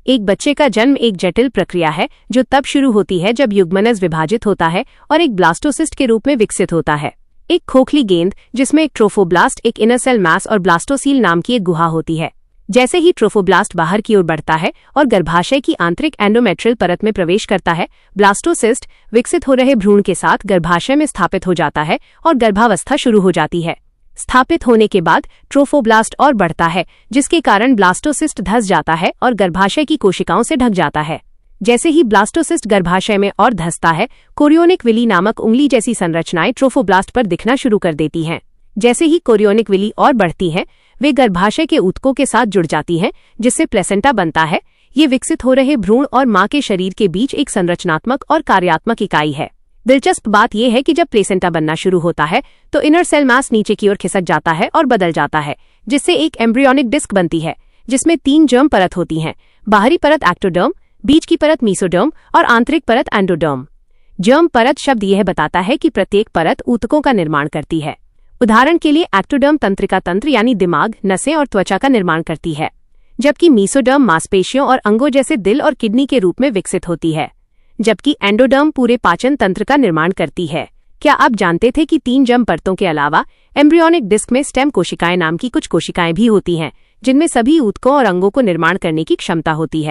एक बच्चे का जन्म एक जटिल प्रक्रिया है जो तब शुरू होती है जब युग्मनज विभाजित होता है और एक ब्लास्टोसिस्ट के रूप में विकसित होता है। एक खोखली गेंद जिसमें एक ट्रोफोब्लास्ट, एक इनर सेल मास और ब्लास्टोसील नाम की एक गुहा होती है। जैसे ही ट्रोफोब्लास्ट बाहर की ओर बढ़ता है और गर्भाशय की आंतरिक एंडोमेट्रियल परत में प्रवेश करता है, ब्लास्टोसिस्ट विकसित हो रहे भ्रूण के साथ गर्भाशय में स्थापित हो जाता है और गर्भावस्था शुरू हो जाती है। स्थापित होने के बाद ट्रोफोब्लास्ट और बढ़ता है, जिसके कारण ब्लास्टोसिस्ट धंस जाता है और गर्भाशय की कोशिकाओं से ढक जाता है। जैसे ही ब्लास्टोसिस्ट गर्भाशय में और धंसता है, कोरियोनिक विली नामक उंगली जैसी संरचनाएं ट्रोफोब्लास्ट पर दिखना शुरू कर देती हैं। जैसे ही कोरियोनिक विली और बढ़ती हैं, वे गर्भाशय के ऊतकों के साथ जुड़ जाती हैं, जिससे प्लेसेंटा बनता है। ये विकसित हो रहे भ्रूण और मां के शरीर के बीच एक संरचनात्मक और कार्यात्मक इकाई है। दिलचस्प बात यह है कि जब प्लेसेंटा बनना शुरू होता है तो इनर सेल मास नीचे की ओर खिसक जाता है और बदल जाता है, जिससे एक एम्ब्रियोनिक डिस्क बनती है जिसमें 3 जर्म परत होती हैं। बाहरी परत एक्टोडर्म, बीच की परत मीसोडर्म और आंतरिक परत एंडोडर्म। जर्म परत शब्द यह बताता है कि प्रत्येक परत ऊतकों का निर्माण करती है। उदाहरण के लिए एक्टोडर्म तंत्रिका तंत्र यानी दिमाग, नसें और त्वचा का निर्माण करती है, जबकि मीसोडर्म मांसपेशियों और अंगों जैसे दिल और किडनी के रूप में विकसित होती है, जबकि एंडोडर्म पूरे पाचन तंत्र का निर्माण करती है। क्या आप जानते थे कि 3 जर्म परतों के अलावा एम्ब्रियोनिक डिस्क में स्टेम कोशिकाएं नाम की कुछ कोशिकाएं भी होती हैं, जिनमें सभी ऊतकों और अंगों को निर्माण करने की क्षमता होती है।